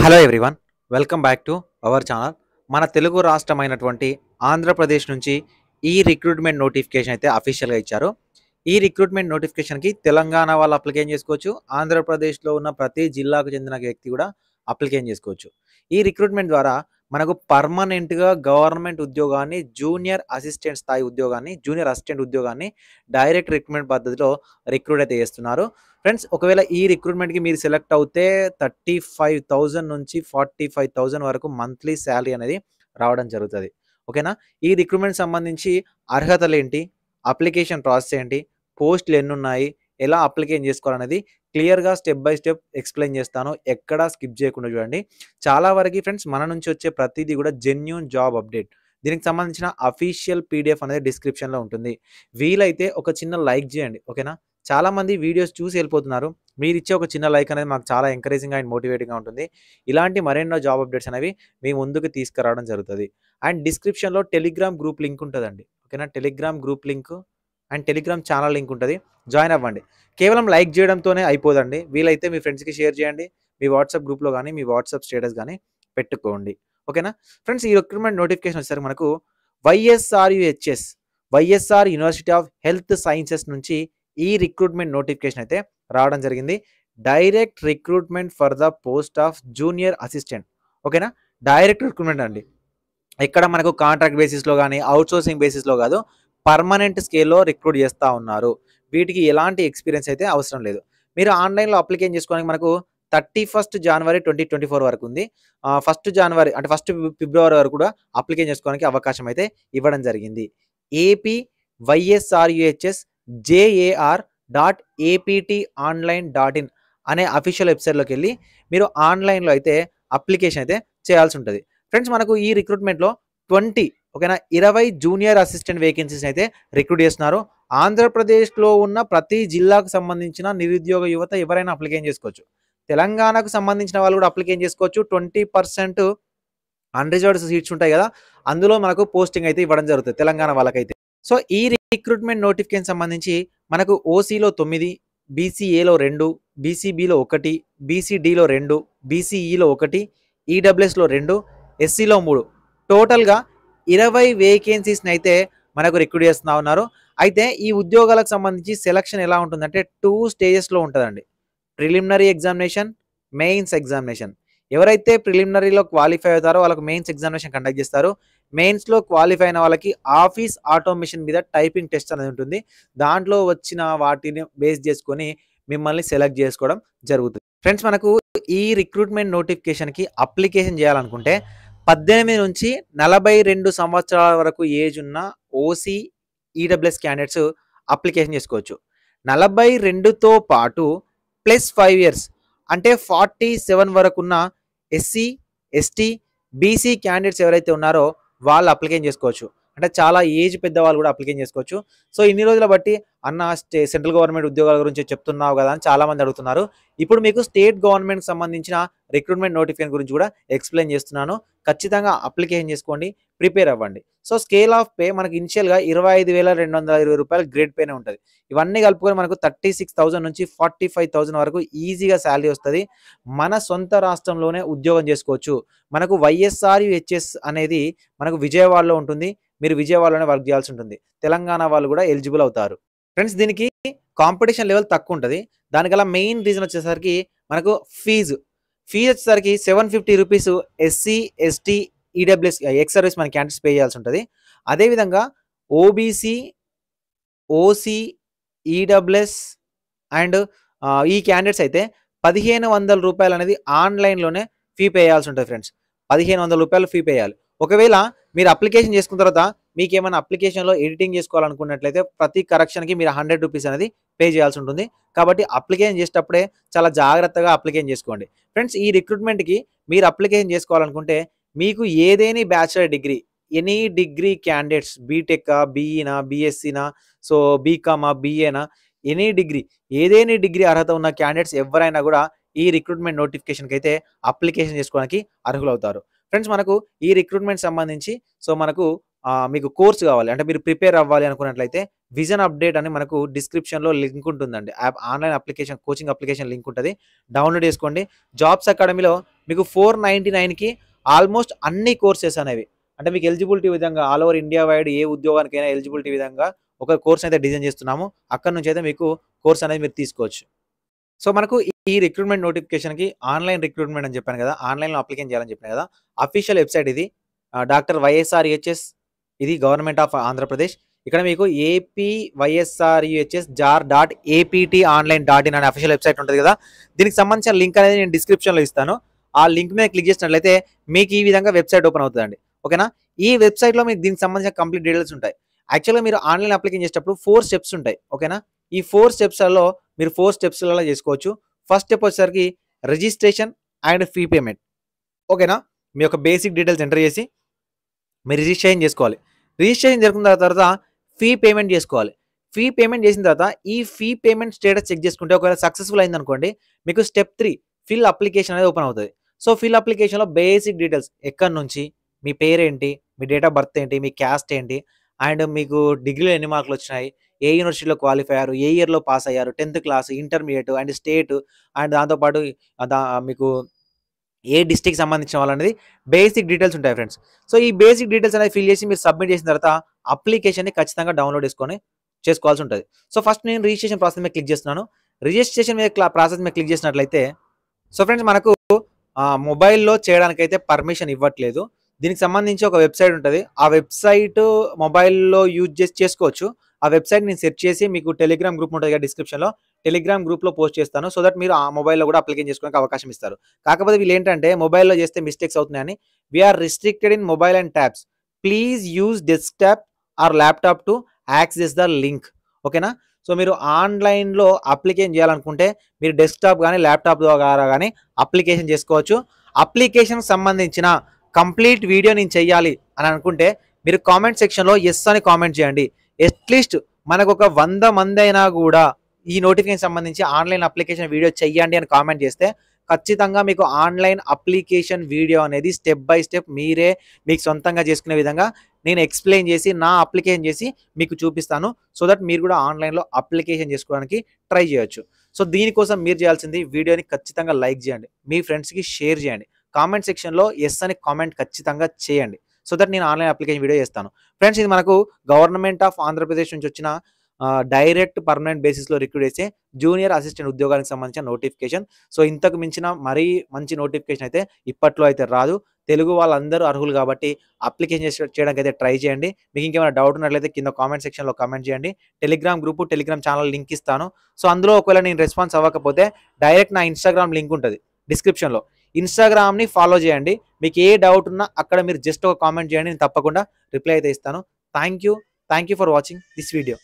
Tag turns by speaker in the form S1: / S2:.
S1: Hello everyone, welcome back to our channel. మన తెలుగు రాష్ట్రమైనటువంటి ఆంధ్రప్రదేశ్ నుంచి ఈ రిక్రూట్మెంట్ నోటిఫికేషన్ అయితే అఫీషియల్గా ఇచ్చారు. ఈ రిక్రూట్మెంట్ నోటిఫికేషన్కి తెలంగాణ వాళ్ళు అప్లికేషన్ చేసుకోవచ్చు. ఆంధ్రప్రదేశ్లో ఉన్న ప్రతి జిల్లాకు చెందిన వ్యక్తి కూడా అప్లికేషన్ చేసుకోవచ్చు. ఈ రిక్రూట్మెంట్ ద్వారా మనకు పర్మనెంట్గా గవర్నమెంట్ ఉద్యోగాన్ని, జూనియర్ అసిస్టెంట్ ఉద్యోగాన్ని డైరెక్ట్ రిక్రూట్మెంట్ పద్ధతిలో రిక్రూట్ అయితే చేస్తున్నారు. ఫ్రెండ్స్, ఒకవేళ ఈ రిక్రూట్మెంట్కి మీరు సెలెక్ట్ అవుతే 35,000 నుంచి 45,000 వరకు మంత్లీ శాలరీ అనేది రావడం జరుగుతుంది. ఓకేనా? ఈ రిక్రూట్మెంట్ సంబంధించి అర్హతలు ఏంటి, అప్లికేషన్ ప్రాసెస్ ఏంటి, పోస్టులు ఎన్ని ఉన్నాయి, ఎలా అప్లికేషన్ చేసుకోవాలనేది క్లియర్గా స్టెప్ బై స్టెప్ ఎక్స్ప్లెయిన్ చేస్తాను. ఎక్కడా స్కిప్ చేయకుండా చూడండి. చాలా వరకు ఫ్రెండ్స్ మన నుంచి వచ్చే ప్రతిదీ కూడా జెన్యూన్ జాబ్ అప్డేట్. దీనికి సంబంధించిన అఫీషియల్ పీడిఎఫ్ అనేది డిస్క్రిప్షన్లో ఉంటుంది. వీలైతే ఒక చిన్న లైక్ చేయండి. ఓకేనా? చాలామంది వీడియోస్ చూసి వెళ్ళిపోతున్నారు. మీరు ఇచ్చే ఒక చిన్న లైక్ అనేది మాకు చాలా ఎంకరేజింగ్గా అండ్ మోటివేటింగ్గా ఉంటుంది. ఇలాంటి మరెన్నో జాబ్ అప్డేట్స్ అనేవి మీ ముందుకు తీసుకురావడం జరుగుతుంది. అండ్ డిస్క్రిప్షన్లో టెలిగ్రామ్ గ్రూప్ లింక్ ఉంటుందండి. ఓకేనా? Telegram group link and Telegram channel link ఉంటుంది. జాయిన్ అవ్వండి. కేవలం లైక్ చేయడంతోనే అయిపోదండి. వీలైతే మీ ఫ్రెండ్స్కి షేర్ చేయండి. మీ వాట్సాప్ గ్రూప్లో కానీ, మీ వాట్సాప్ స్టేటస్ కానీ పెట్టుకోండి. ఓకేనా? ఫ్రెండ్స్, ఈ రిక్రూట్మెంట్ నోటిఫికేషన్ వచ్చేసరికి మనకు YSR university of health sciences నుంచి ఈ రిక్రూట్మెంట్ నోటిఫికేషన్ అయితే రావడం జరిగింది. Direct recruitment for the post of junior assistant. ఓకేనా? డైరెక్ట్ రిక్రూట్మెంట్ అండి. ఇక్కడ మనకు కాంట్రాక్ట్ బేసిస్లో కానీ, అవుట్సోర్సింగ్ బేసిస్లో కాదు, పర్మనెంట్ స్కేల్లో రిక్రూట్ చేస్తూ ఉన్నారు. వీటికి ఎలాంటి ఎక్స్పీరియన్స్ అయితే అవసరం లేదు. మీరు ఆన్లైన్లో అప్లికేషన్ చేసుకోవడానికి మనకు 31 జనవరి 2024 వరకు ఉంది. 1 జనవరి అంటే 1 ఫిబ్రవరి వరకు కూడా అప్లికేషన్ చేసుకోవడానికి అవకాశం అయితే ఇవ్వడం జరిగింది. ఏపీ వైఎస్ఆర్యుహెచ్ఎస్ JAR.APTonline.in అనే అఫీషియల్ వెబ్సైట్లోకి వెళ్ళి మీరు ఆన్లైన్లో అయితే అప్లికేషన్ అయితే చేయాల్సి ఉంటుంది. ఫ్రెండ్స్, మనకు ఈ రిక్రూట్మెంట్లో 20 జూనియర్ అసిస్టెంట్ వేకెన్సీస్ అయితే రిక్రూట్ చేస్తున్నారు. ఆంధ్రప్రదేశ్లో ఉన్న ప్రతి జిల్లాకు సంబంధించిన నిరుద్యోగ యువత ఎవరైనా అప్లికేషన్ చేసుకోవచ్చు. తెలంగాణకు సంబంధించిన వాళ్ళు కూడా అప్లికేషన్ చేసుకోవచ్చు. 20% అన్రిజర్వ్డ్ సీట్స్ ఉంటాయి కదా, అందులో మనకు పోస్టింగ్ అయితే ఇవ్వడం జరుగుతుంది తెలంగాణ వాళ్ళకైతే. సో ఈ రిక్రూట్మెంట్ నోటిఫికేషన్ సంబంధించి మనకు ఓసీలో 9, బీసీఏలో 2, బీసీబీలో 1, బీసీడీలో 2, బీసీఈలో 1, ఈడబ్ల్యూఎస్లో 2, ఎస్సీలో 3, టోటల్గా 20 వేకెన్సీస్ని అయితే మనకు రిక్రూట్ చేస్తూ ఉన్నారు. అయితే ఈ ఉద్యోగాలకు సంబంధించి సెలక్షన్ ఎలా ఉంటుందంటే 2 స్టేజెస్లో ఉంటుందండి. Preliminary examination, mains examination. ఎవరైతే ప్రిలిమినరీలో క్వాలిఫై అవుతారో వాళ్ళకు మెయిన్స్ ఎగ్జామినేషన్ కండక్ట్ చేస్తారు. మెయిన్స్లో క్వాలిఫై అయిన వాళ్ళకి ఆఫీస్ ఆటోమేషన్ మీద టైపింగ్ టెస్ట్ అనేది ఉంటుంది. దాంట్లో వచ్చిన వాటిని బేస్ చేసుకొని మిమ్మల్ని సెలెక్ట్ చేసుకోవడం జరుగుతుంది. ఫ్రెండ్స్, మనకు ఈ రిక్రూట్మెంట్ నోటిఫికేషన్కి అప్లికేషన్ చేయాలనుకుంటే 18 నుంచి 42 సంవత్సరాల వరకు ఏజ్ ఉన్న ఓసీ, ఈడబ్ల్యూఎస్ క్యాండిడేట్స్ అప్లికేషన్ చేసుకోవచ్చు. 42తో పాటు +5 years అంటే 47 వరకు ఉన్న ఎస్సీ, ఎస్టీ, బీసీ క్యాండిడేట్స్ ఎవరైతే ఉన్నారో వాళ్ళు అప్లికేషన్ చేసుకోవచ్చు. అంటే చాలా ఏజ్ పెద్దవాళ్ళు కూడా అప్లికేషన్ చేసుకోవచ్చు. సో ఇన్ని రోజుల బట్టి అన్న సెంట్రల్ గవర్నమెంట్ ఉద్యోగాల గురించి చెప్తున్నావు కదా అని చాలామంది అడుగుతున్నారు. ఇప్పుడు మీకు స్టేట్ గవర్నమెంట్కి సంబంధించిన రిక్రూట్మెంట్ నోటిఫికేషన్ గురించి కూడా ఎక్స్ప్లెయిన్ చేస్తున్నాను. ఖచ్చితంగా అప్లికేషన్ చేసుకోండి, ప్రిపేర్ అవ్వండి. సో స్కేల్ ఆఫ్ పే మనకి ఇనిషియల్గా 25,220 రూపాయలు గ్రేడ్ పేనే ఉంటుంది. ఇవన్నీ కలుపుకొని మనకు 36,000 నుంచి 45,000 వరకు ఈజీగా శాలరీ వస్తుంది. మన సొంత రాష్ట్రంలోనే ఉద్యోగం చేసుకోవచ్చు. మనకు వైఎస్ఆర్యుహెచ్ఎస్ అనేది మనకు విజయవాడలో ఉంటుంది. మీరు విజయవాడలోనే వర్క్ చేయాల్సి ఉంటుంది. తెలంగాణ వాళ్ళు కూడా ఎలిజిబుల్ అవుతారు. ఫ్రెండ్స్, దీనికి కాంపిటీషన్ లెవెల్ తక్కువ ఉంటుంది. దానికల్లా మెయిన్ రీజన్ వచ్చేసరికి మనకు ఫీజు వచ్చేసరికి 750 rupees SC, ST, EWS ex service మన క్యాండిడేట్స్ పే చేయాల్సి ఉంటుంది. అదేవిధంగా ఓబీసీ, ఓసీ, ఈడబ్ల్యూఎస్ అండ్ ఈ క్యాండిడేట్స్ అయితే 1,500 రూపాయలు అనేది ఆన్లైన్లోనే ఫీ పే చేయాల్సి ఉంటుంది. ఫ్రెండ్స్, 1,500 రూపాయలు ఫీ పే చేయాలి. ఒకవేళ మీరు అప్లికేషన్ చేసుకున్న తర్వాత మీకు ఏమైనా అప్లికేషన్లో ఎడిటింగ్ చేసుకోవాలనుకున్నట్లయితే ప్రతి కరెక్షన్కి మీరు 100 రూపీస్ అనేది పే చేయాల్సి ఉంటుంది. కాబట్టి అప్లికేషన్ చేసేటప్పుడే చాలా జాగ్రత్తగా అప్లికేషన్ చేసుకోండి. ఫ్రెండ్స్, ఈ రిక్రూట్మెంట్కి మీరు అప్లికేషన్ చేసుకోవాలనుకుంటే మీకు ఏదేని bachelor degree, any degree candidates, బీటెక్కా, బీఈనా, బీఎస్సీనా, సో బీకామా, బీఏనా, ఎనీ డిగ్రీ, ఏదేని డిగ్రీ అర్హత ఉన్న క్యాండిడేట్స్ ఎవరైనా కూడా ఈ రిక్రూట్మెంట్ నోటిఫికేషన్కి అయితే అప్లికేషన్ చేసుకోవడానికి అర్హులవుతారు. ఫ్రెండ్స్, మనకు ఈ రిక్రూట్మెంట్ సంబంధించి సో మనకు మీకు కోర్స్ కావాలి అంటే మీరు ప్రిపేర్ అవ్వాలి అనుకున్నట్లయితే విజన్ అప్డేట్ అని మనకు డిస్క్రిప్షన్లో లింక్ ఉంటుందండి. Online application coaching application link ఉంటుంది. డౌన్లోడ్ చేసుకోండి. జాబ్స్ అకాడమీలో మీకు 499కి ఆల్మోస్ట్ అన్ని కోర్సెస్ అనేవి అంటే మీకు ఎలిజిబిలిటీ విధంగా ఆల్ ఓవర్ ఇండియా వైడ్ ఏ ఉద్యోగానికైనా ఎలిజిబిలిటీ విధంగా ఒక కోర్స్ అయితే డిజైన్ చేస్తున్నాము. అక్కడ నుంచి అయితే మీకు కోర్స్ అనేది మీరు తీసుకోవచ్చు. సో మనకు ఈ రిక్రూట్మెంట్ నోటిఫికేషన్‌కి ఆన్‌లైన్ రిక్రూట్మెంట్ అని చెప్పాను కదా! ఆన్‌లైన్‌లో అప్లికేషన్ చేయాలని చెప్పాను కదా! అఫీషియల్ వెబ్‌సైట్ ఇది. డాక్టర్ వైఎస్ఆర్‌ఈహెచ్ఎస్ ఇది గవర్నమెంట్ ఆఫ్ ఆంధ్రప్రదేశ్. ఇక్కడ మీకు apyesrchs.jar.apt online.in అనే అఫీషియల్ వెబ్‌సైట్ ఉంటది కదా! దీనికి సంబంధించిన లింక్ అనేది నేను డిస్క్రిప్షన్‌లో ఇస్తాను. ఆ లింక్ మీద క్లిక్ చేసినట్లయితే మీకు ఈ విధంగా వెబ్‌సైట్ ఓపెన్ అవుతదండి. ఓకేనా? ఈ వెబ్‌సైట్‌లో మీకు దీనికి సంబంధించిన కంప్లీట్ డీటెయిల్స్ ఉంటాయి. యాక్చువల్‌గా మీరు ఆన్‌లైన్ అప్లికేషన్ చేసేటప్పుడు 4 స్టెప్స్ ఉంటాయి. ఓకేనా? ఈ 4 స్టెప్స్‌లలో మీరు 4 స్టెప్స్‌లలో చేసుకోవచ్చు. ఫస్ట్ స్టెప్ వచ్చేసరికి రిజిస్ట్రేషన్ అండ్ ఫీ పేమెంట్. ఓకేనా? మీ యొక్క బేసిక్ డీటెయిల్స్ ఎంటర్ చేసి మీరు రిజిస్ట్రేషన్ చేసుకోవాలి. రిజిస్ట్రేషన్ చేసుకున్న తర్వాత ఫీ పేమెంట్ చేసుకోవాలి. ఫీ పేమెంట్ చేసిన తర్వాత ఈ ఫీ పేమెంట్ స్టేటస్ చెక్ చేసుకుంటే ఒకవేళ సక్సెస్‌ఫుల్ అయిందనుకోండి మీకు స్టెప్ 3 ఫిల్ అప్లికేషన్ అనేది ఓపెన్ అవుతది. సో ఫిల్ అప్లికేషన్‌లో బేసిక్ డీటెయిల్స్ ఎక్కడి నుంచి, మీ పేరేంటి, మీ డేట్ ఆఫ్ బర్త్ ఏంటి, మీ క్యాస్ట్ ఏంటి, అండ్ మీకు డిగ్రీలో ఎన్ని మార్కులొచ్చినాయి, ఏ యూనివర్సిటీలో క్వాలిఫై అయ్యారు, ఏ ఇయర్‌లో పాస్ అయ్యారు, 10థ్ class, intermediate and state and దాంతో పాటు మీకు ఏ డిస్ట్రిక్ట్‌కి సంబంధించిన వాళ్ళనేది బేసిక్ డీటెయిల్స్ ఉంటాయి ఫ్రెండ్స్. సో ఈ బేసిక్ డీటెయిల్స్ అనేది ఫిల్ చేసి మీరు సబ్మిట్ చేసిన తర్వాత అప్లికేషన్‌ని ఖచ్చితంగా డౌన్‌లోడ్ చేసుకోవాల్సి ఉంటది. సో ఫస్ట్ నేను రిజిస్ట్రేషన్ ప్రాసెస్ మీద క్లిక్ చేస్తున్నాను. రిజిస్ట్రేషన్ మీద ప్రాసెస్ మీద క్లిక్ చేసినట్లయితే సో ఫ్రెండ్స్ మనకు మొబైల్‌లో చేయడానికైతే పర్మిషన్ ఇవ్వట్లేదు. దీనికి సంబంధించి ఒక వెబ్‌సైట్ ఉంటది. ఆ వెబ్‌సైట్ మొబైల్‌లో యూజ్ చేసి చేసుకోవచ్చు. ఆ వెబ్‌సైట్ నేను సెర్చ్ చేసి మీకు టెలిగ్రామ్ గ్రూప్ ఉంటది కదా డిస్క్రిప్షన్‌లో. టెలిగ్రామ్ గ్రూప్‌లో పోస్ట్ చేస్తాను. సో దట్ మీరు ఆ మొబైల్‌లో కూడా అప్లికేషన్ చేసుకోవడానికి అవకాశం ఇస్తారు. కాకపోతే వీళ్ళేంటంటే మొబైల్‌లో చేస్తే మిస్టేక్స్ అవుతున్నాయని we are restricted in mobile and tabs. Please use desktop or laptop to access the link. ఓకేనా? సో మీరు ఆన్‌లైన్‌లో అప్లికేషన్ చేయాలనుకుంటే మీరు డెస్క్‌టాప్ గాని, ల్యాప్‌టాప్ ద్వారా గాని అప్లికేషన్ చేసుకోవచ్చు. అప్లికేషన్‌కి సంబంధించిన కంప్లీట్ వీడియో నేను చెయ్యాలి అని అనుకుంటే మీరు కామెంట్ సెక్షన్‌లో యెస్ అని కామెంట్ చేయండి. అట్‌లీస్ట్ మనకొక 100 మందైనా గూడా ఈ నోటిఫికేషన్ సంబంధించి ఆన్‌లైన్ అప్లికేషన్ వీడియో చెయ్యండి అని కామెంట్ చేస్తే ఖచ్చితంగా మీకు ఆన్‌లైన్ అప్లికేషన్ వీడియో అనేది స్టెప్ బై స్టెప్ మీరే మీకు సొంతంగా చేసుకునే విధంగా నేను ఎక్స్‌ప్లెయిన్ చేసి, నా అప్లికేషన్ చేసి మీకు చూపిస్తాను. సో దట్ మీరు కూడా ఆన్‌లైన్‌లో అప్లికేషన్ చేసుకోవడానికి ట్రై చేయొచ్చు. సో దీనికోసం మీరు చేయాల్సింది వీడియోని ఖచ్చితంగా లైక్ చేయండి. మీ ఫ్రెండ్స్‌కి షేర్ చేయండి. కామెంట్ సెక్షన్‌లో యెస్ అని కామెంట్ ఖచ్చితంగా చేయండి. సో దట్ నేను ఆన్‌లైన్ అప్లికేషన్ వీడియో చేస్తాను. ఫ్రెండ్స్ ఇది మనకు గవర్నమెంట్ ఆఫ్ ఆంధ్రప్రదేశ్ నుంచి వచ్చిన డైరెక్ట్ పర్మనెంట్ బేసిస్‌లో రిక్రూట్ చేసే జూనియర్ అసిస్టెంట్ ఉద్యోగానికి సంబంధించిన నోటిఫికేషన్. సో ఇంతకు మించిన మరీ మంచి నోటిఫికేషన్ అయితే ఇప్పట్లో అయితే రాదు. తెలుగు వాళ్ళందరూ అర్హులు కాబట్టి అప్లికేషన్ చేయడానికైతే ట్రై చేయండి. మీకు ఇంకేమైనా డౌట్ ఉన్నట్లయితే కింద కామెంట్ సెక్షన్‌లో కామెంట్ చేయండి. Telegram group, Telegram channel link ఇస్తాను. సో అందులో ఒకవేళ నేను రెస్పాన్స్ అవ్వకపోతే డైరెక్ట్ నా ఇన్‌స్టాగ్రామ్ లింక్ ఉంటది డిస్క్రిప్షన్‌లో. ఇన్‌స్టాగ్రామ్‌ని ఫాలో చేయండి. మీకు ఏ డౌట్ ఉన్నా అక్కడ మీరు జస్ట్ ఒక కామెంట్ చేయండి. నేను తప్పకుండా రిప్లై అయితే ఇస్తాను. Thank you for watching this video.